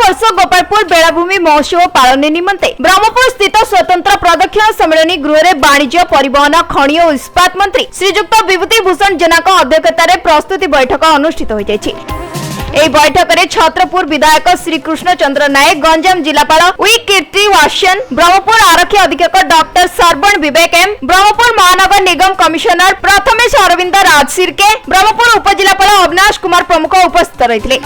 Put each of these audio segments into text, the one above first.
वर्ष गोपालपुर बेलाभूमि महोत्सव पालन निमंते ब्रह्मपुर स्थित स्वतंत्र प्रदक्षिण सम्मेलन गृह में वाणिज्य परिवहन खनि और इस्पात मंत्री श्रीजुक्त विभूति भूषण जेना अध्यक्षतार प्रस्तुति बैठक अनुष्ठित हो एही बैठक में छत्रपुर विधायक श्री कृष्ण चंद्र नायक, गंजाम जिलापाल वी कीर्ति वासन, ब्रह्मपुर आरक्षी अधीक्षक डॉक्टर सरवण विवेक एम, ब्रह्मपुर महानगर निगम कमिशनर प्रथमेश अरविंद राजसिरके, ब्रह्मपुर उपजिलापाल अविनाश कुमार प्रमुख उपस्थित रही।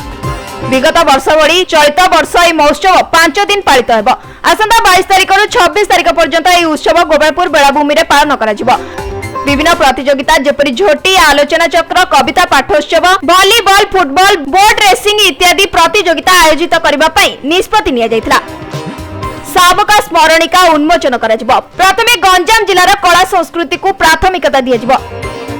विगत वर्ष भली चलित वर्ष यह महोत्सव 5 दिन पालित होब। आसंता 22 तारिख 26 तारिख पर्यंत यह उत्सव गोपालपुर बेलाभूमि में पालन करा। विभिन्न प्रतियोगिता जेपरी झोटी, आलोचना चक्र, कविता पाठोत्सव, वॉलीबॉल, फुटबॉल, बोट रेसिंग इत्यादि प्रतियोगिता आयोजित करने निष्पत्ति निया जायतिला। साबका स्मरणिका उन्मोचन करा। प्रथमे गंजाम जिलार कला संस्कृति को प्राथमिकता दिया।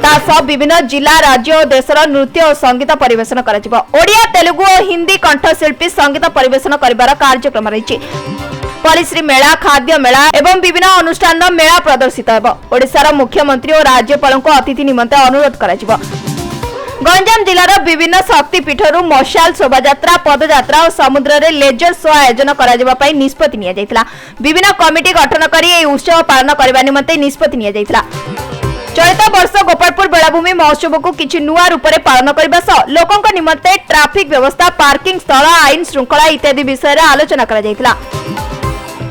तासह विभिन्न जिला, राज्य और देशर नृत्य और संगीत परिवेशन करा। ओडिया, तेलुगु और हिंदी कंठशिल्पी संगीत परिवेशन करिवार कार्यक्रम रही। पलिश्री मेला, खाद्य मेला एवं विभिन्न अनुष्ठान मेला प्रदर्शित होब। ओडिशार मुख्यमंत्री और राज्यपाल को अतिथि निमंते अनुरोध करा। गंजाम जिलार विभिन्न शक्तिपीठरू मशाल शोभायात्रा, पदयात्रा और समुद्र में लेजर शो आयोजन करा निष्पत्ति निया जायतिला। विभिन्न कमिटी गठन करी एही उत्सव पालन करबा निमंते निष्पत्ति निया जायतिला। चलित वर्ष गोपालपुर बेलाभूमि महोत्सव को किछि नुआ रूप में पालन करबा सह लोकंक निमंते ट्रैफिक व्यवस्था, पार्किंग स्थल, आईन श्रृंखला इत्यादि विषय रे आलोचना करा जायतिला।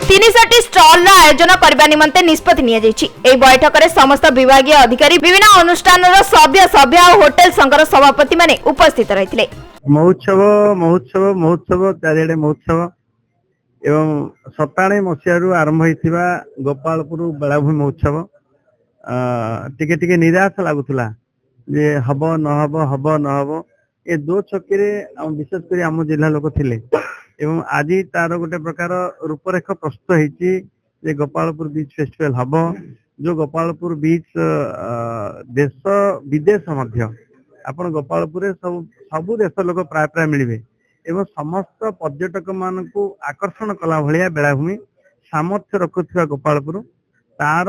360 स्टॉल आयोजन करने निमंते निष्पत्ति निया जायछि। एही बैठक में समस्त विभागीय अधिकारी, विभिन्न अनुष्ठान सभ्य और होटेल संघर सभापति माने उपस्थित रहिथिले। महोत्सव महोत्सव महोत्सव चारिआडे महोत्सव एवं 97 मसीहारू आरंभ होइथिबा गोपालपुर बेलाभूमि महोत्सव टिके टिके निराश लागुथला जे हबो न हबो ए दो छकिरे विशेष करी आम जिला लोक थिले एवं आज तार गोटे प्रकार रूपरेख प्रस्तुत होती जे गोपालपुर बीच फेस्टिवल हम जो गोपालपुर बीच देश विदेश मध्य आपण गोपालपुर सबु देश लोक प्राय प्राय मिलबे एवं समस्त पर्यटक मान को आकर्षण कला भलिया बेलाभूमि सामर्थ्य रखुवा गोपालपुर तार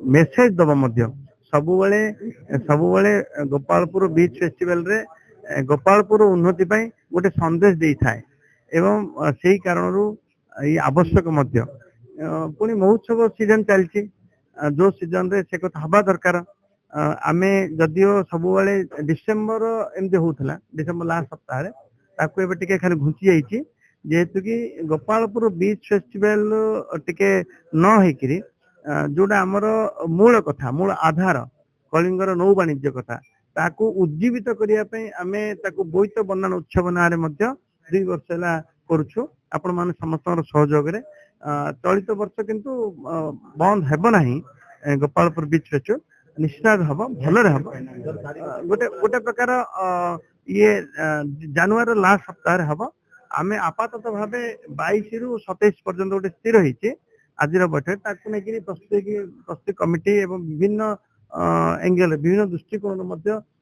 मेसेज दब मध्य सबुबले गोपालपुर बीच फेस्टिवल रे गोपालपुर उन्नति पाई गोटे संदेश दे थाए एवं से कारण ये आवश्यक मध्य पुणी महोत्सव सीजन चलती जो सीजन रे से कथा हवा दरकार आमे जदियो सबुबले डिसेंबर एमती होता डिसेंबर लास्ट सप्ताह ताकू एबे टिके खाली घुंची जाइए जेहेतु कि गोपालपुर बीच फेस्टिवल टिके न होकरी जोटा आमर मूल कथा मूल आधार कलिंगर नौ वाणिज्य कथा ताकू उज्जीवित करने आमे ताकू बोईत बन्नान उत्सव ना 2 वर्ष है करुछु आपण माने समस्त सहयोग रे चलित वर्ष किंतु बंद हेब नाही गोपालपुर बीच फेस्टिवल निश्चित हम भल गोटे गोटे प्रकार ये जनवरी लास्ट सप्ताह हम आमे आपातत भाव 22 रु 27 पर्यंत गोटे स्थिर होइछे आज बैठक ताकू नेकि प्रस्तुति कमिटी एवं विभिन्न एंगल विभिन्न दृष्टिकोण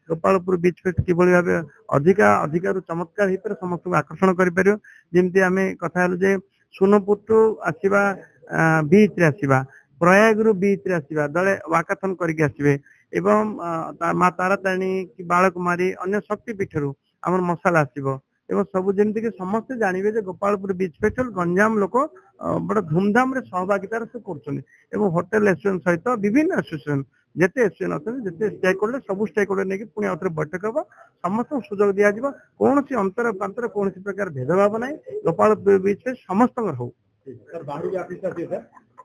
गोपालपुर बीच फेस्ट कि भाव अधिकार चमत्कार हो समस्त को आकर्षण करमती आम कथा जे सोनपुर आसवा बीच रे आसवा प्रयाग रु बीच रे आसवा दले वाकाथन करके आसवे एवं माँ तारातारिणी कि बालकुमारी अन्य शक्तिपीठ आम मसाल आसव एवं सब जमी कि समस्ते जानवे जे गोपालपुर बीच फेस्टिवल गंजाम लोक बड़ा धूमधाम रे सहभागितार से कर होटेल एसोसिएशन सहित विभिन्न एसोसिएशन जिते एसोसिएशन अच्छे जिते स्टेक होल्डर सब स्टेक होल्डर नहीं पुणी आउे बैठक हम समस्त सुजोग दि कौन अंतर पांतर कौन प्रकार भेदभाव ना गोपालपुर बीच में समस्त हो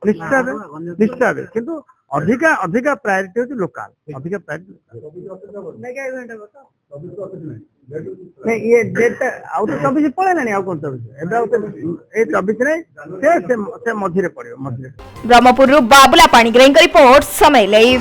निश्चित किंतु अधिका प्रायोरिटी होती लोकल अधिका नहीं ये डेट आउ तो 24 पड़ेलानी आउ कौन 24 से मझिरे पड़े ब्रह्मपुर बाबुला पाणिग्राही रिपोर्ट समय लाइव।